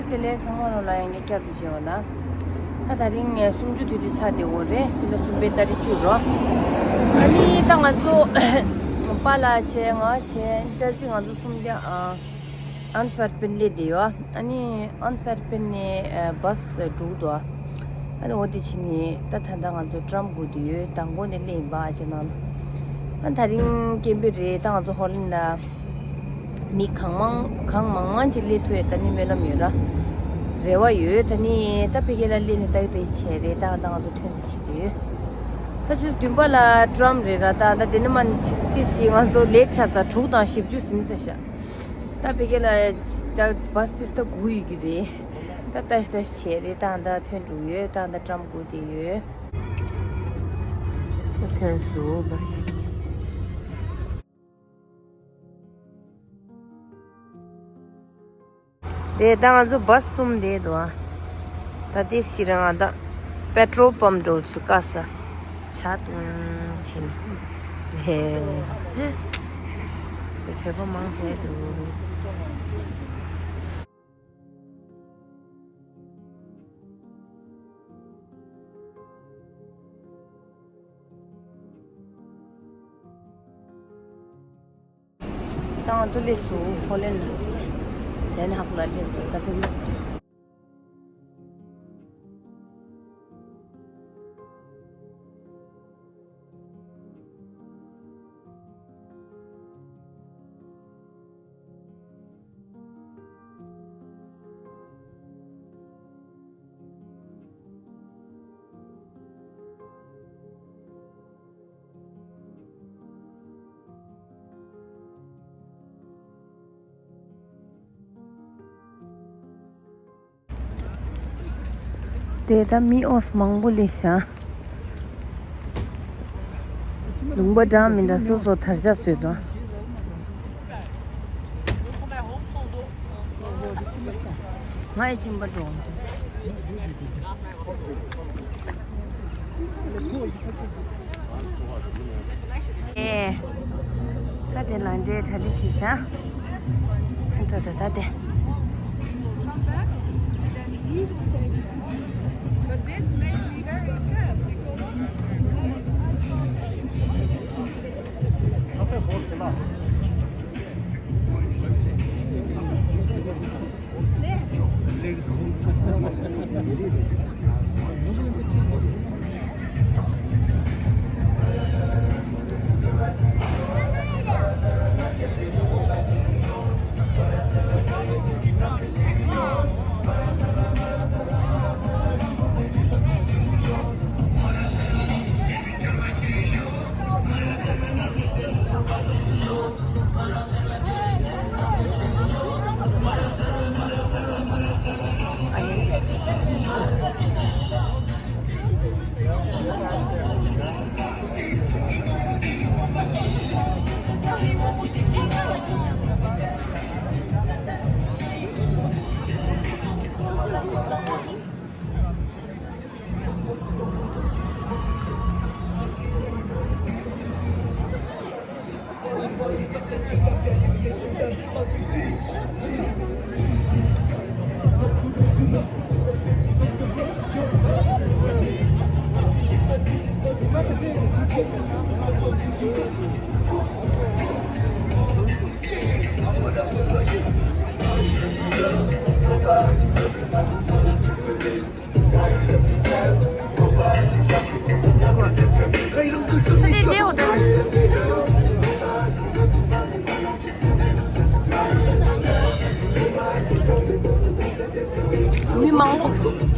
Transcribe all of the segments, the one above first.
tele samaro la yang kya dijona ta daring sumju duri chade ore sila sumbe dari churo ani tanga zo pala che nga che ta jinga zo sumja Antwerpen le dio ani Antwerpen ne bus do ani odi chini ta thanda nga zo tram gu dio tango ne le ba jena an daring kembere tanga zo Holland mi khangmang chili thue tani mela mira rewa yu tani ta pegela lini ta re chere ta da zo thun chi de ta ju dimbala drum re ra ta da dinman chi si ngan zo le cha za chu da ship ju sim sa sha ta pegela ta bas tis ta gui gi re ta ta chere ta da thun ju yu ta da drum gu de yu ta so bas de dang zo bus sum de do ta de sirang da petrol pump do chukasa chat chin he de febo mang he do dang zo le su Holland then have like this Data mi os mangbulisha lungba dam in da so tharja swedo mai chimba do ta de lanje thali sisa ta de But this may be very sad because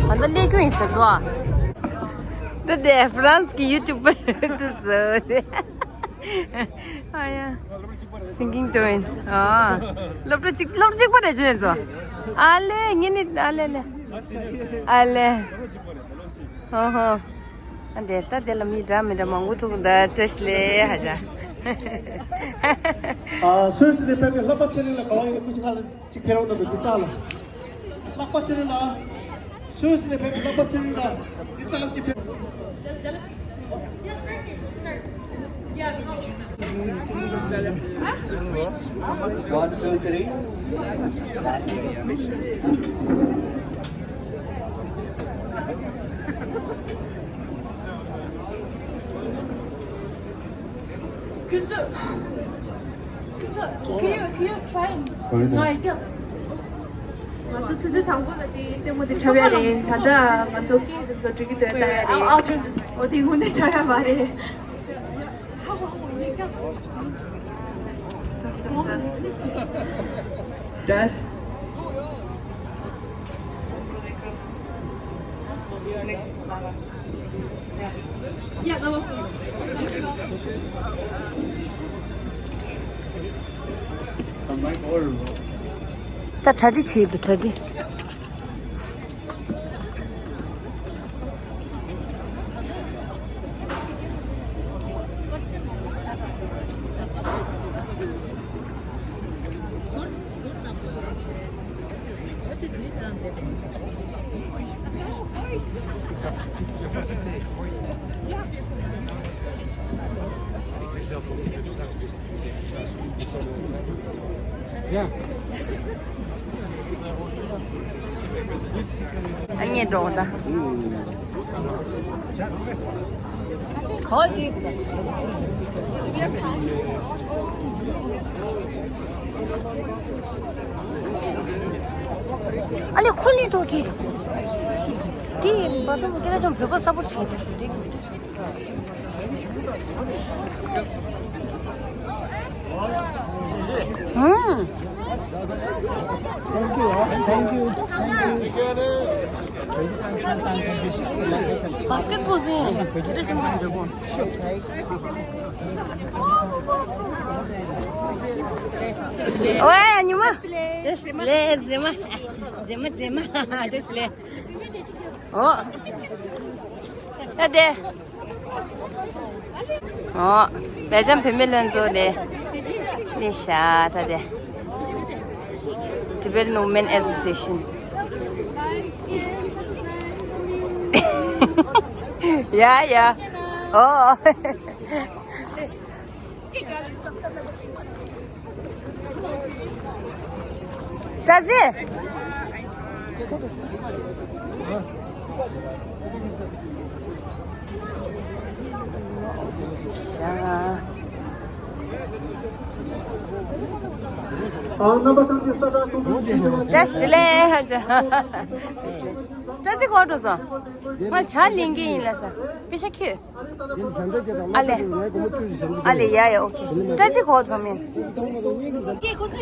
완전 내교 있어 거. 근데 프랑스기 유튜버 됐어. 아야. Singing tune. Ah. Loptic pada juenzo. Ale, ngini ale. Ale. Oh. Ande ta de la mi drama da mangu tu da tesle haja. Susi de pepe lapa chile la kawai ne kuch kala chikero da di chala. Lapa chile la Susi de pepe lapa chile la di chala chi One, two, three. Can you try? No, I don't. 먼저 치즈 당분의 때문에 차별이 다다 먼저 끼도 저기 되다. 어디 오늘 저야 말해. Test. 야, 나왔어. 다 자리 치도 자리. 아니 좋다. 거기 있어. 아니 콜리도기. 디 봐서 그래 좀 배고 싸붙이게 됐어. Thank you. 바스켓볼이 기대신 분들고. 왜 아니마? 네, 제마. 됐래. 네. 매점 비밀연소네. 네, 샤다데. Tibetan Women Association. Yeah. Oh. 자지? 샤. Number 37. Just delay haja. Just go to the. Ma cha lingi ilasa. Bishakyu. Ale ya okay. Just go to me.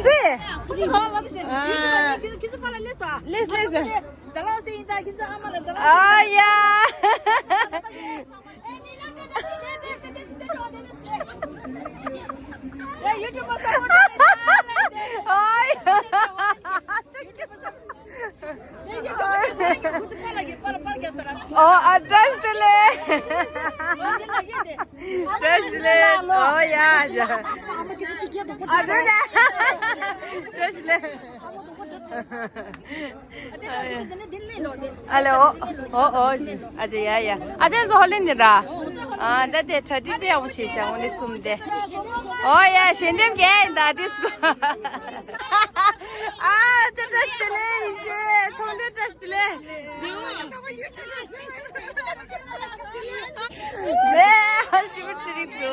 See. Listen. Ah yeah. Address dile. Oh yeah. Hello. जी. अच्छा या. अच्छा जो Holland दा. That 30 पे अब शेष है उन्हें सुनते. Oh yeah, शेंदम क्या है दादिस को. तो trust ले इनसे. थोड़े trust ले. ले हर चीज़ तेरी तो.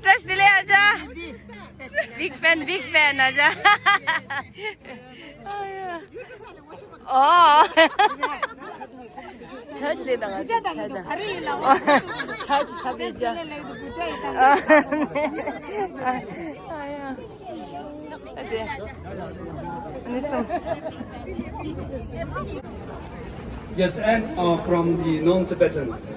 Trust ले आजा. Big fan आजा. Oh. Church le danga. Church Yes, and from the non-Tibetans.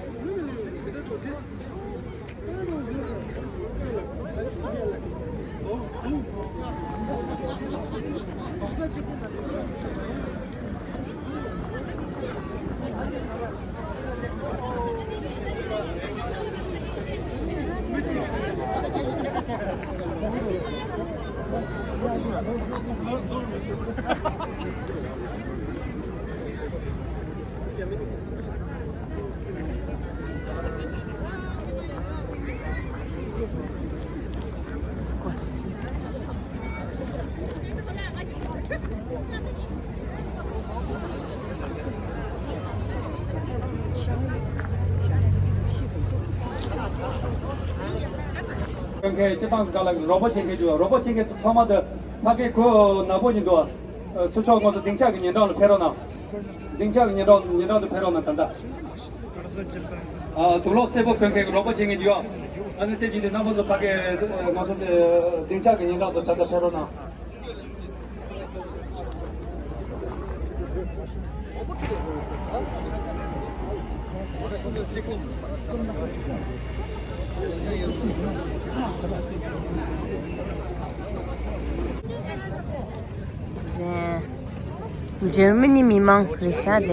그러니까 제당 가라 로봇 챙겨줘. 로봇 챙겨서 처음에 밖에 그 나보니도 초초 가서 등짝이 년도를 패러나. 등짝이 년도를 패러나 단다. 돌로 세고 그러니까 로봇 챙겨줘. 아니 때 이제 나머지 밖에 가서 등짝이 년도를 단다 패러나. 네. Germany 미망 리샤데.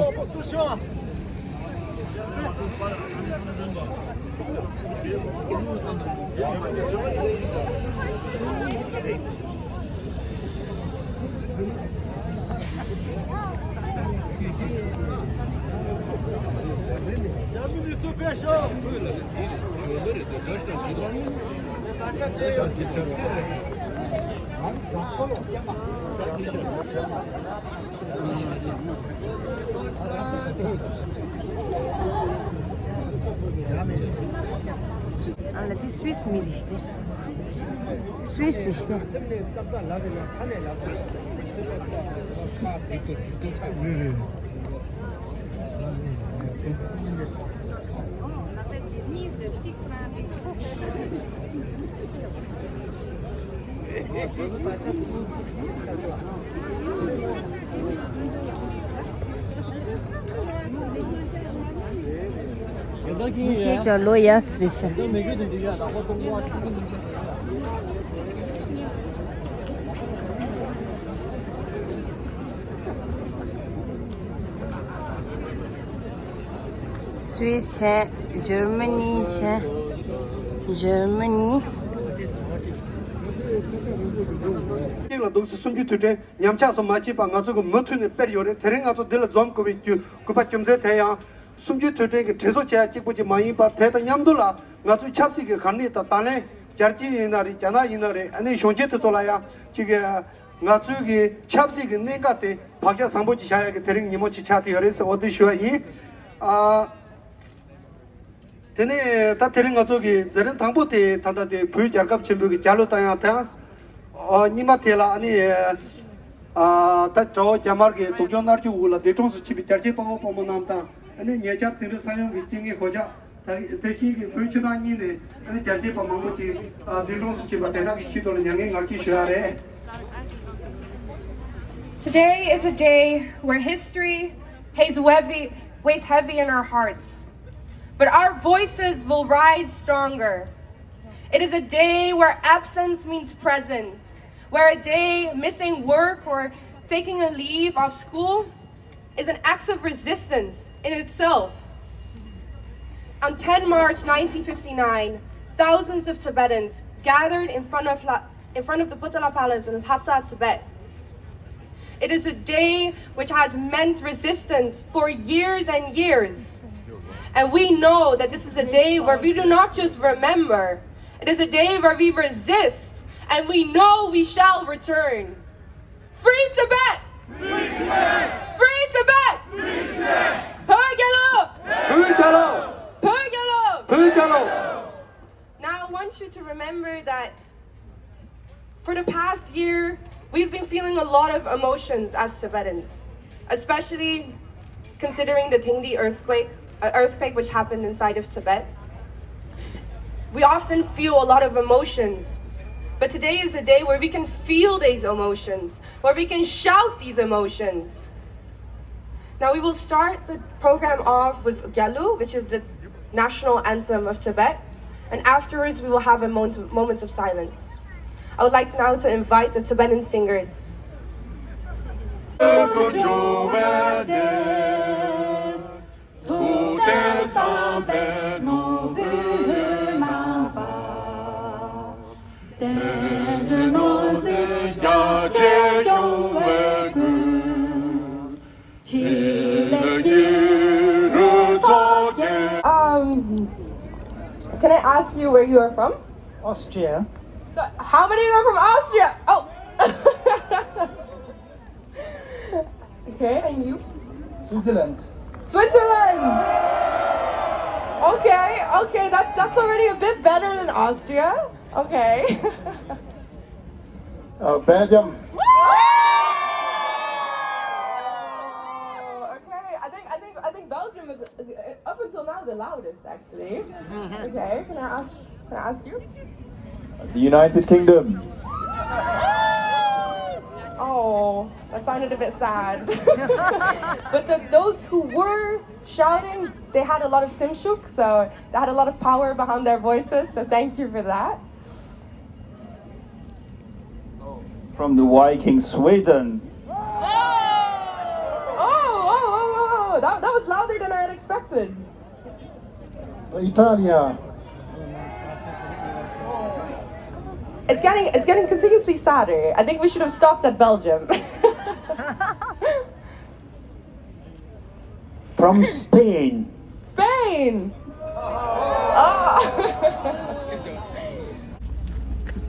Anladın Swiss mi işte? Swiss işte. 이게 저 로야 스트리셔. 스위스, Germany, Germany. 이거 동시 숨기트데 냠차서 마치바 가지고 못으네 빼려래 대행 가서 들 좀 거기 그바 좀세 대야 숨기트데 제소자 찍고지 많이 봐 대다 냠돌라 가지고 찹시게 간니다 달래 자르지니 날이 잖아 이날에 아니 쇼제도 돌아야 지게 가지고 찹시게 내가때 박자 상보지 샤야게 대행 님어치 차티 열에서 어디 쉬어이 되네 다 대행 가지고 저런 당보때 단다데 부유 작업 전부기 잘로 따야다 니마텔라 아니 저 자마르게 도전나르지 우라 대통수 집이 자체 파고 보면 남다 아니 예자 때는 사용 위증에 고자 대신에 부유치다니네 아니 자체 파망고지 대통수 집에 대답이 치도를 양행 갈지 쉬어야래. Today is a day where history weighs heavy in our hearts, but our voices will rise stronger. It is a day where absence means presence, where a day missing work or taking a leave of school is an act of resistance in itself. On 10 March 1959, thousands of Tibetans gathered in front of the Potala Palace in Lhasa, Tibet. It is a day which has meant resistance for years and years. And we know that this is a day where we do not just remember, it is a day where we resist, and we know we shall return. Free Tibet! Free Tibet! Free Tibet! Free Tibet! Now I want you to remember that for the past year, we've been feeling a lot of emotions as Tibetans, especially considering the Tingdi earthquake which happened inside of Tibet. We often feel a lot of emotions, but today is a day where we can feel these emotions, where we can shout these emotions. Now we will start the program off with Gyalu, which is the national anthem of Tibet, and afterwards we will have a moment of silence. I would like now to invite the Tibetan singers. Can I ask you where you are from? Austria. So, how many are from Austria? Oh! Okay, and you? Switzerland. Switzerland! Okay, that's already a bit better than Austria. Okay. Belgium. Okay, I think Belgium is up until now the loudest actually. Okay, can I ask you? The United Kingdom. Oh, that sounded a bit sad. But those who were shouting, they had a lot of simshuk, so they had a lot of power behind their voices, so thank you for that. From the Viking, Sweden. Oh, that was louder than I had expected. Italia. It's getting continuously sadder. I think we should have stopped at Belgium. From Spain. Spain! Oh.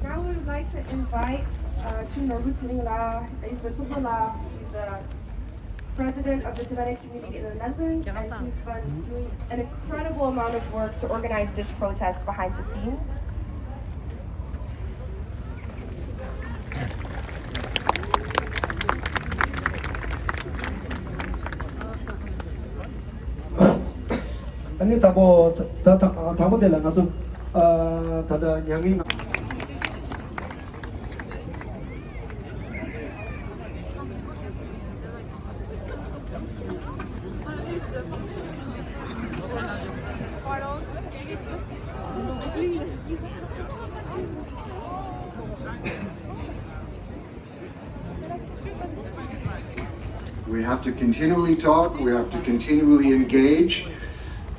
Now we would like to invite Norbutilingla. He's the Tupala. He's the president of the Tibetan community in the Netherlands, and he's been doing an incredible amount of work to organize this protest behind the scenes. 아니 다보 다보들라 가서 다다 양이 We have to continually talk, we have to continually engage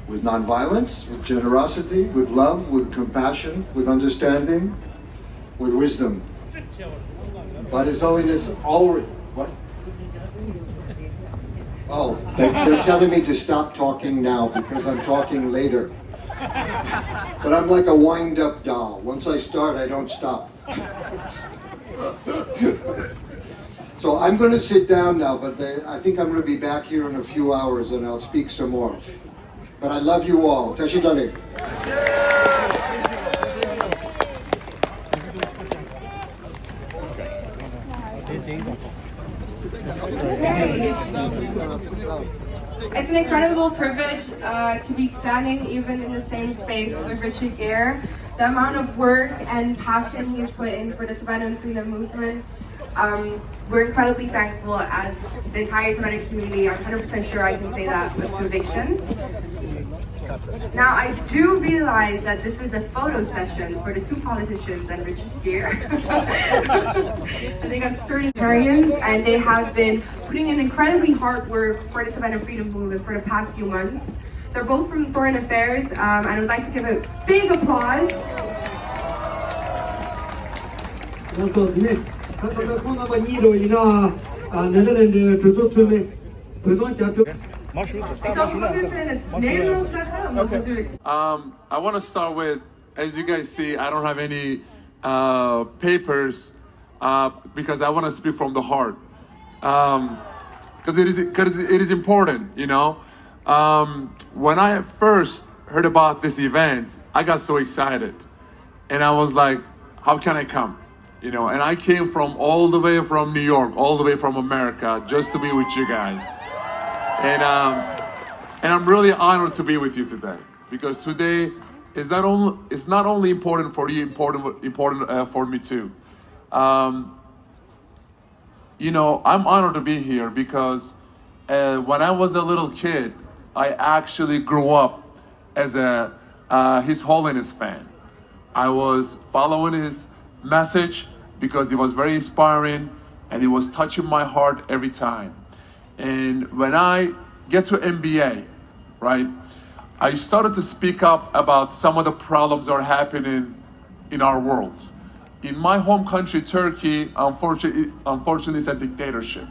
with nonviolence, with generosity, with love, with compassion, with understanding, with wisdom. But His Holiness already, what? Oh, they're telling me to stop talking now because I'm talking later. But I'm like a wind-up doll. Once I start, I don't stop. So I'm going to sit down now, but I think I'm going to be back here in a few hours and I'll speak some more. But I love you all. Tashi Dale. It's an incredible privilege to be standing even in the same space with Richard Gere. The amount of work and passion he's put in for the Tibetan Freedom movement. We're incredibly thankful as the entire Tibetan community. I'm 100% sure I can say that with conviction. Now, I do realize that this is a photo session for the two politicians and Richard Gere. I think that's Trinitarians, and they have been putting in incredibly hard work for the Tibetan Freedom movement for the past few months. They're both from Foreign Affairs, and I would like to give a big applause. I want to start with, as you guys see, I don't have any papers because I want to speak from the heart. Because it is important, you know. When I first heard about this event, I got so excited, and I was like, "How can I come?" You know, and I came from all the way from New York, all the way from America, just to be with you guys. And I'm really honored to be with you today, because today is not only important for you, important for me too. You know, I'm honored to be here because when I was a little kid, I actually grew up as a His Holiness fan. I was following his message because it was very inspiring and it was touching my heart every time. And when I get to MBA, right, I started to speak up about some of the problems that are happening in our world. In my home country, Turkey, unfortunately, it's a dictatorship.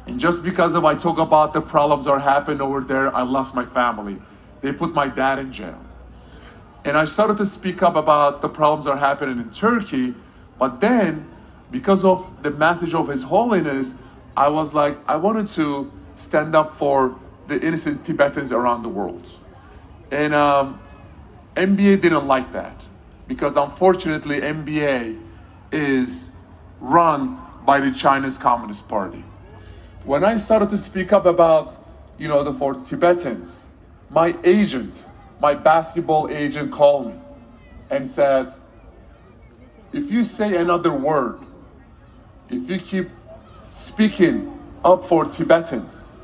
And just because I talk about the problems that are happening over there, I lost my family. They put my dad in jail. And I started to speak up about the problems that are happening in Turkey. But then, because of the message of His Holiness, I was like, I wanted to stand up for the innocent Tibetans around the world. And NBA didn't like that because unfortunately NBA is run by the Chinese Communist Party. When I started to speak up about, for Tibetans, my agent, my basketball agent called me and said, if you say another word, if you keep speaking up for Tibetans,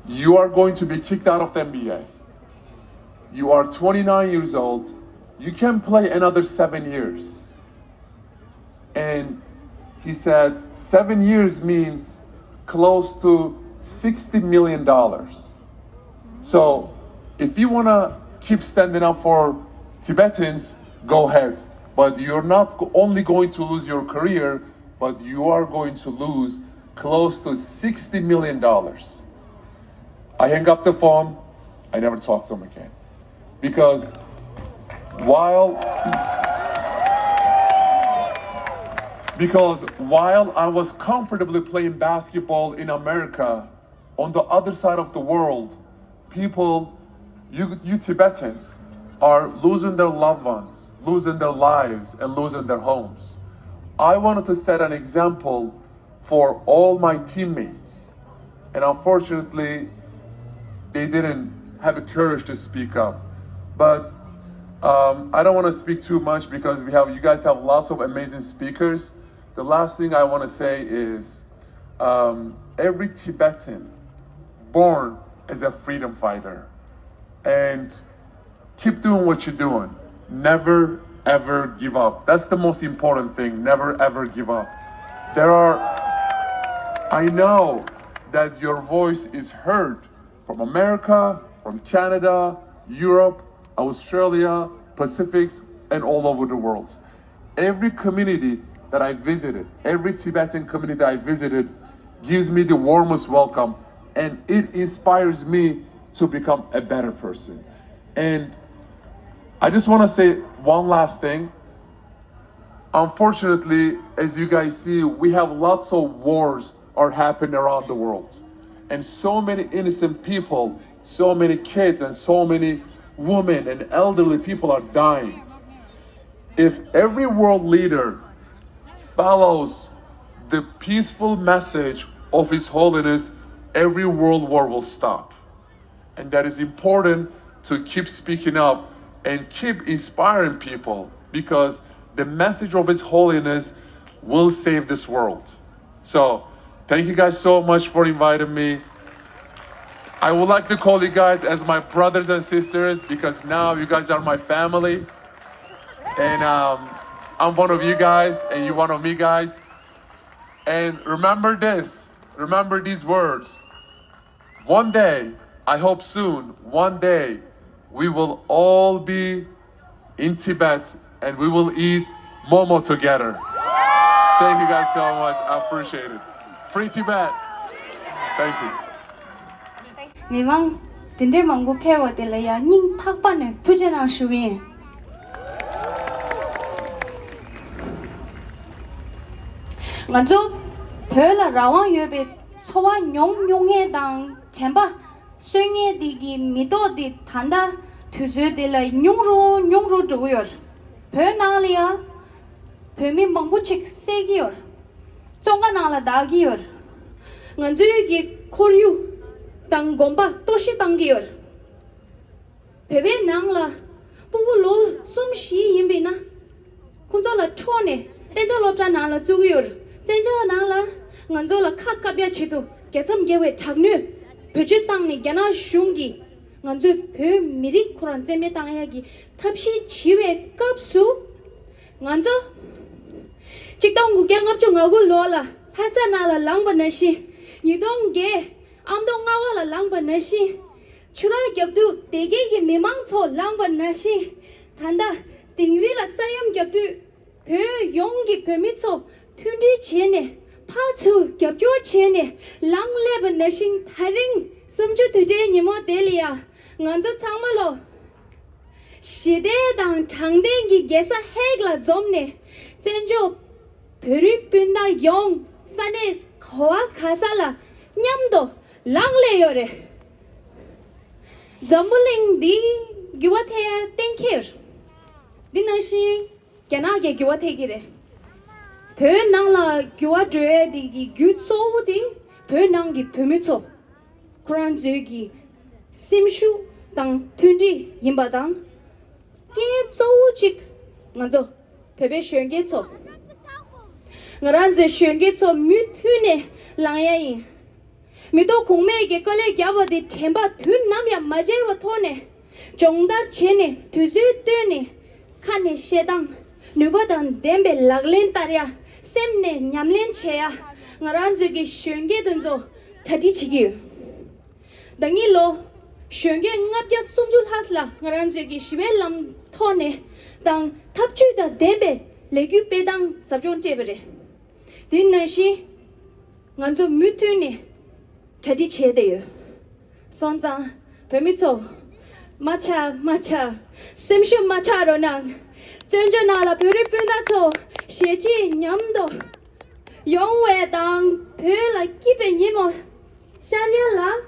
you are going to be kicked out of the NBA. You are 29 years old. You can play another 7 years. And he said, 7 years means close to $60 million. So if you want to keep standing up for Tibetans, go ahead. But you're not only going to lose your career, but you are going to lose close to $60 million. I hang up the phone. I never talked to him again. Because while I was comfortably playing basketball in America, on the other side of the world, people, you Tibetans, are losing their loved ones, losing their lives, and losing their homes. I wanted to set an example for all my teammates, and unfortunately, they didn't have the courage to speak up. But I don't want to speak too much because you guys have lots of amazing speakers. The last thing I want to say is every Tibetan born as a freedom fighter, and keep doing what you're doing. Never ever give up. That's the most important thing. Never ever give up. I know that your voice is heard from America, from Canada, Europe, Australia, Pacifics, and all over the world. Every community that I visited, every Tibetan community I visited gives me the warmest welcome, and it inspires me to become a better person. And I just want to say one last thing. Unfortunately, as you guys see, we have lots of wars are happening around the world. And so many innocent people, so many kids, and so many women and elderly people are dying. If every world leader follows the peaceful message of His Holiness, every world war will stop. And that is important to keep speaking up and keep inspiring people, because the message of His Holiness will save this world. So thank you guys so much for inviting me. I would like to call you guys as my brothers and sisters, because now you guys are my family. And I'm one of you guys and you're one of me guys. And remember this, remember these words. One day, I hope soon, one day, we will all be in Tibet and we will eat momo together. Thank you guys so much, I appreciate it. Free Tibet. Thank you. Mimang tinde mangu kewa de la ya ning thakpa ne tujena shuin. Nganjo phela rawang yobe chowa nyong dang chemba swenge digi mido di thanda thuje de la nyongro joyor. Phe nalia phe mi mangbu chik segiyor. Chonga nala dagiyor. Nganjo gi koryu tang gomba toshi tangiyor. Pebe nangla bubu lo sumshi yimbe na kunzo la chone tejo lo cha nangla zugiyor. Zenjo nangla nganzo la khakabya chidu gesam gewe thagnu peche tangni gena shungi nganzo pe miri kuran zeme tangayagi tapshi chiwe kapsu nganzo chikdong gugyang apchu ngagu lola hasanala langba nashi nidong ge amdong ngawala langba nashi chura gyabdu tege ge memang cho langba nashi thanda tingri la sayam gyabdu pe yonggi pemitso tundi chene pachu gyabyo chene langleba nashin tharing sumju tuje nimo delia nganzo changmalo shide dang changdengi gesa hegla zomne zenjo peri pinda yong sane khoa khasala nyamdo langle yore Zambuling di gyuathe tinkir. Dinashi kenage gyuathe gire. Pö nangla gyuadre di gyutso di pö nangi pömitso. Kuran zögi simshu tang tundi yimbadang. Ge zojik nganzo pebe shönge tso. Ngaranze shönge tso mythune langyayi. Mido kongmege kale gyaba di temba thun namya majewa thone. Jongdar chene tuzu tune kane shedang nubadan dembe laglen tarya semne nyamlen cheya ngaranze ge shönge dunzo tadi chigi. Dangilo shönge ngapya sunjul hasla ngaranze ge shibelam thone dang tapchuda dembe legu pedang sabjon tebere. Din nashi nganzo mythune tadi chedeyo. Sonza permitso macha simshu macharo nang 전전 나라 별을 뿐다쳐 시지 냠도 영외당 별라 기베 니모 샤냐라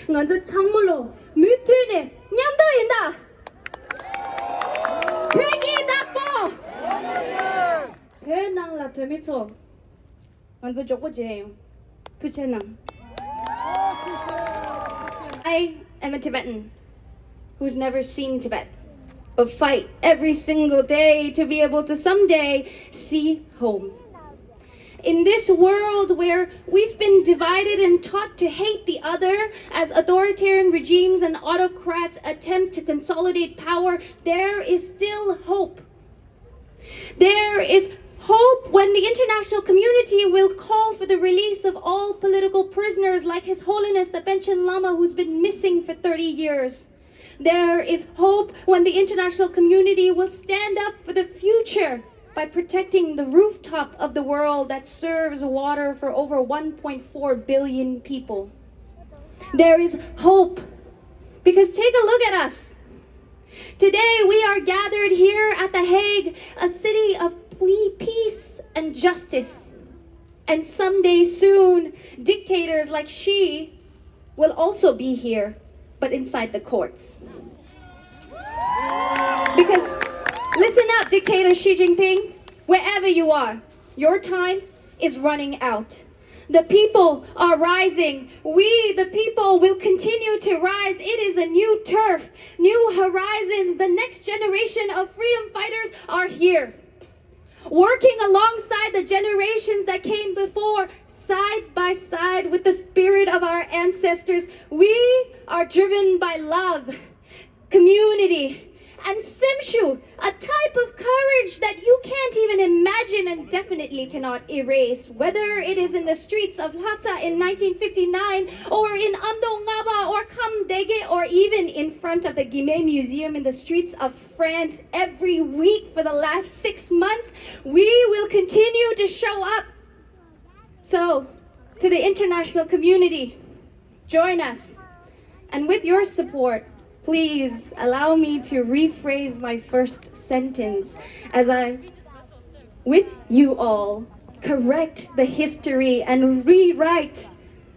먼저 창물로 mütüne 냠도인다 회기 답보 별낭라 별미초 먼저 조고제요 투체낭 I am a Tibetan who's never seen Tibet, but fight every single day to be able to someday see home. In this world where we've been divided and taught to hate the other as authoritarian regimes and autocrats attempt to consolidate power, there is still hope. There is hope when the international community will call for the release of all political prisoners like His Holiness the Panchen Lama, who's been missing for 30 years. There is hope when the international community will stand up for the future by protecting the rooftop of the world that serves water for over 1.4 billion people. There is hope because take a look at us. Today we are gathered here at The Hague, a city of peace and justice. And someday soon, dictators like Xi will also be here, but inside the courts. Because, listen up, dictator Xi Jinping, wherever you are, your time is running out. The people are rising. We, the people, will continue to rise. It is a new turf, new horizons. The next generation of freedom fighters are here. Working alongside the generations that came before, side by side with the spirit of our ancestors, we are driven by love, community, and simshu, a type of courage that you can't even imagine and definitely cannot erase. Whether it is in the streets of Lhasa in 1959, or in Amdo Ngaba or Kamdege, or even in front of the Guimet Museum in the streets of France every week for the last 6 months, we will continue to show up. So, to the international community, join us. And with your support, please allow me to rephrase my first sentence as I, with you all, correct the history and rewrite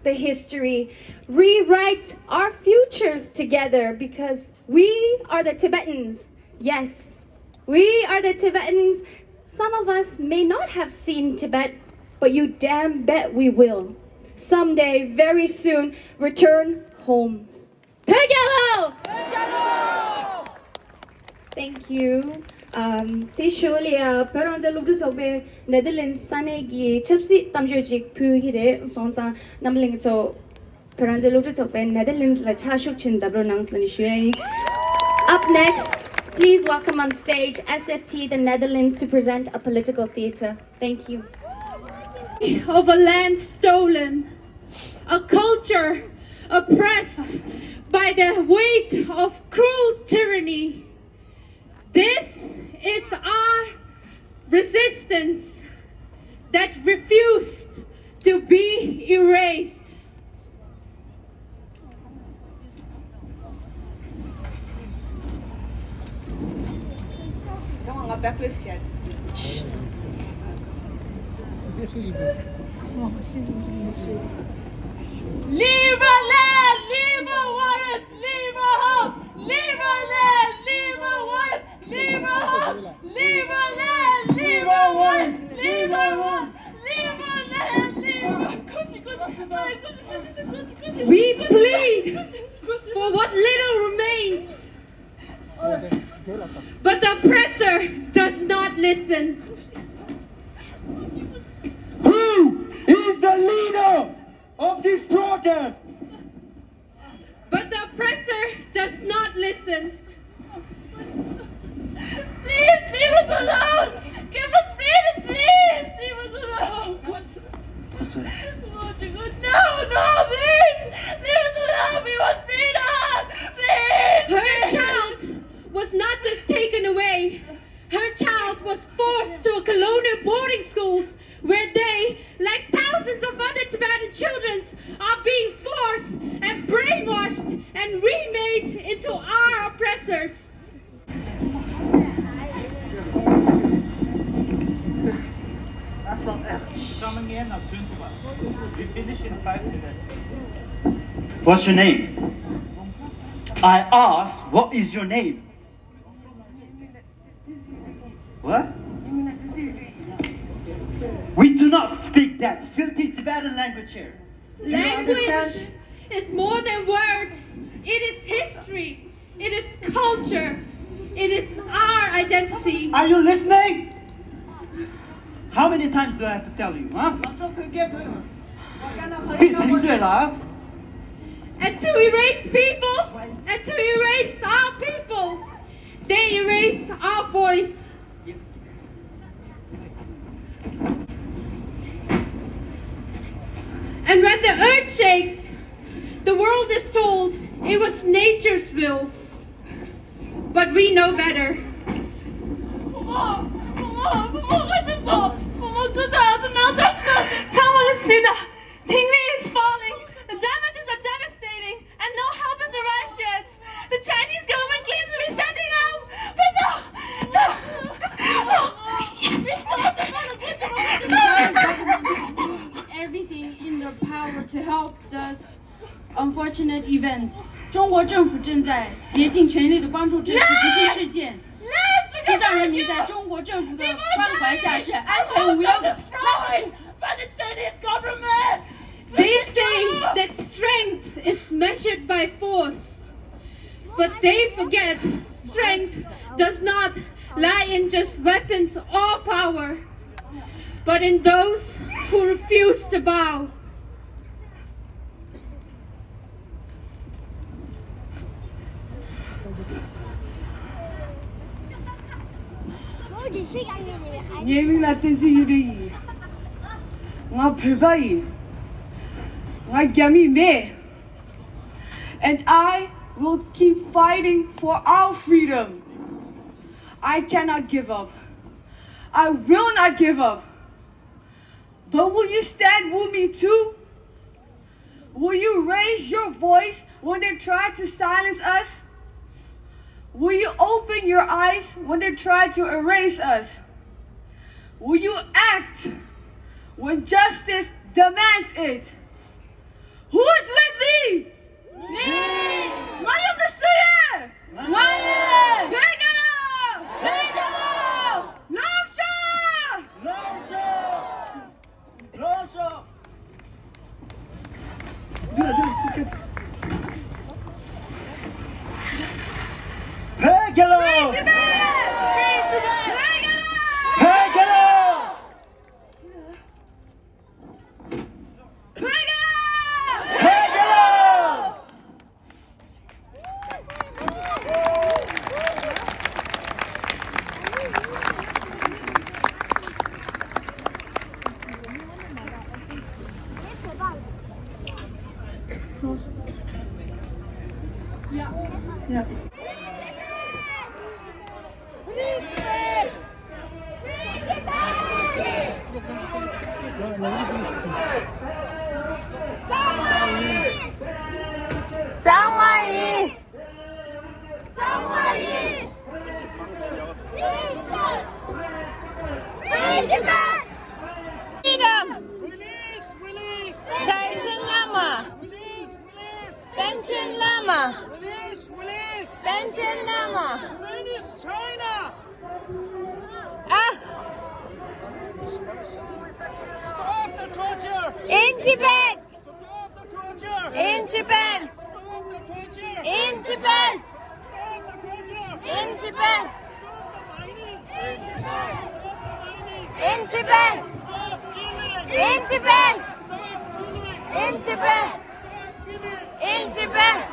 the history, rewrite our futures together, because we are the Tibetans. Yes, we are the Tibetans. Some of us may not have seen Tibet, but you damn bet we will. Someday, very soon, return home. Pegalo! Thank you. Tishulia Peronza Lubdutobe, Netherlands Sanegi, Chipsy Tamjik Pugire, Sonsa, Namling so Peronza Lubdutobe, Netherlands La Chashuk Dabronangs Lanishui. Up next, please welcome on stage SFT the Netherlands to present a political theatre. Thank you. Of a land stolen, a culture oppressed by the weight of cruel tyranny. This is our resistance that refused to be erased. Shh. Leave our land, leave our waters, leave our We plead for what little remains. But the oppressor does not listen. Who is the leader of this protest? But the oppressor does not listen. Please leave us alone! Give us freedom, please! Leave us alone! No, please! Leave us alone! We want freedom! Please! Her child was not just taken away. Her child was forced to colonial boarding schools where they, like thousands of other Tibetan children, are being forced and brainwashed and remade into our oppressors. What's your name? I asked, what is your name? What? We do not speak that filthy Tibetan language here. Language is more than words. It is history. It is culture. It is our identity. Are you listening? How many times do I have to tell you, huh? And to erase people, and to erase our people, they erase our voice. And when the earth shakes, the world is told it was nature's will. But we know better. is falling. The damages are devastating, and no help has arrived yet. The Chinese government claims to be sending help, but everything in their power to help this unfortunate event. 中国政府正在竭尽全力地帮助这次不幸事件。西藏人民在中国政府的关怀下是安全无忧的。 They say that strength is measured by force, but they forget strength does not lie in just weapons or power, but in those who refuse to bow. And I will keep fighting for our freedom. I cannot give up. I will not give up. But will you stand with me too? Will you raise your voice when they try to silence us? Will you open your eyes when they try to erase us? Will you act when justice demands it? Who is with me? Me! Light up the street! Lion! Pegalo! Pegalo! Longsha! Longsha! Longsha! Pegalo! Free Tibet! Free Tibet! Pegalo! Yeah. Freedom! Tibetan Lama! Tibetan Lama! Tibetan Lama! China! Ah! Stop the torture! In Tibet! Tibet! In Tibet! In Tibet! In Tibet! In Tibet!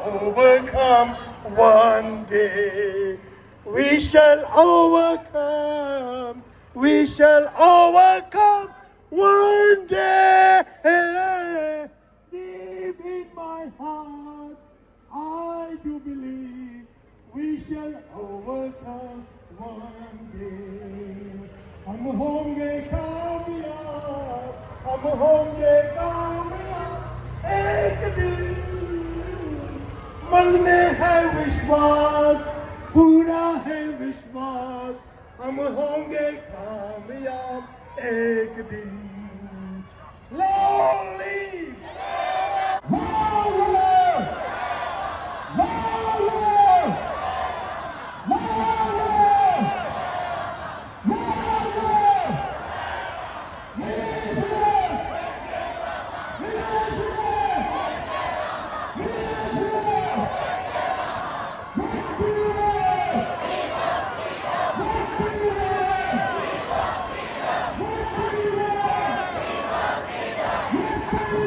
Overcome one day. We shall overcome. We shall overcome one day. Deep in my heart, I do believe we shall overcome one day. I'm hungry, kamiyab. I'm hungry, kamiyab. एक दिन मन में है विश्वास, पूरा है विश्वास, हम होंगे कामयाब एक दिन. Long live! Long live! Long live! Long live! Long live! Freedom!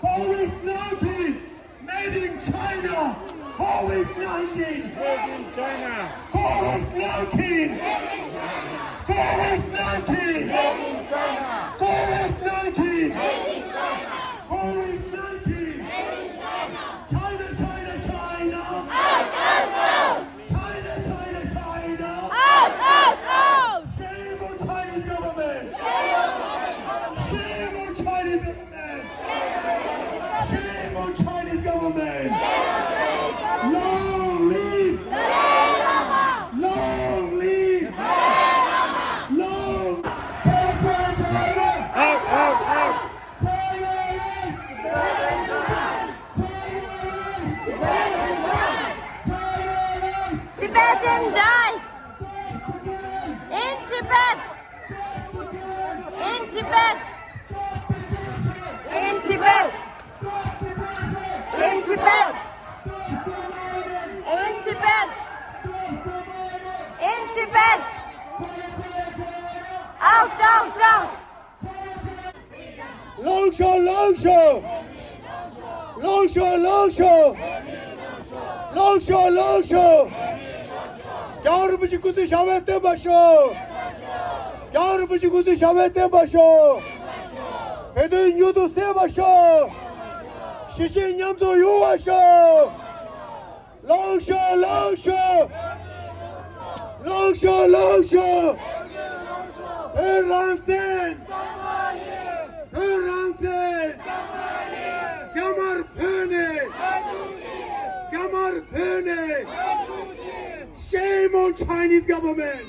COVID-19 made in China. COVID-19 made in China. COVID-19 COVID-19 made in China. COVID-19 made in China. COVID-19 made in China. China, China, China. Out, out, out. China, China, China. Out, out, out. Shame on Chinese government. Shame on Chinese government. Shame on Chinese government. Long live. Long live. Long. Out, out, out. Tibetan dies in Tibet. In Tibet. In Tibet. In Tibet. In Tibet. In Tibet. Out, out, out. Long show, long show. Long show, long show. Long show, long show. 여러분이 구슬 샤멜 때 마셔. 여러분이 구슬 샤멜 때 마셔. 배든 유도 세 마셔. 시신 냠도 요 마셔. Long show, long show. Long show, long show. Hörransen. Hörransen. Gamar pöne. Gamar pöne. Shame on Chinese government.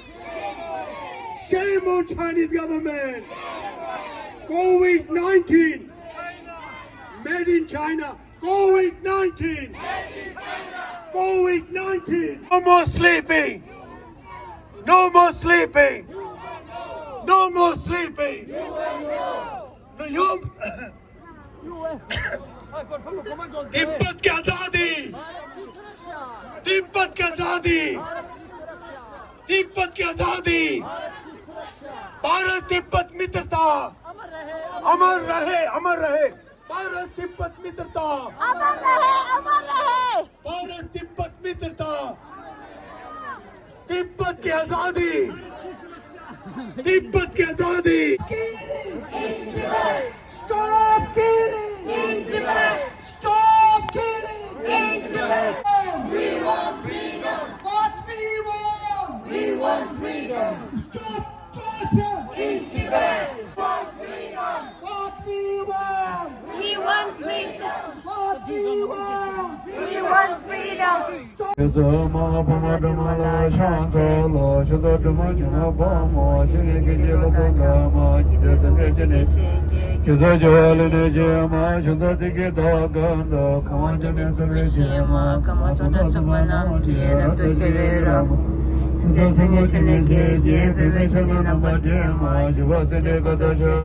Shame on Chinese government. COVID-19 made in China. COVID-19. COVID-19. No more sleeping. No more sleeping. No more sleeping. Tibet की आजादी तिब्बत की आजादी तिब्बत की आजादी भारत तिब्बत मित्रता अमर रहे भारत तिब्बत मित्रता अमर रहे भारत तिब्बत मित्रता तिब्बत की आजादी तिब्बत की आजादी Stop killing! Stop killing! We want freedom! What we want? We want freedom! Stop torture! In Tibet! Want freedom! What we want? We want freedom! What we want? We want freedom!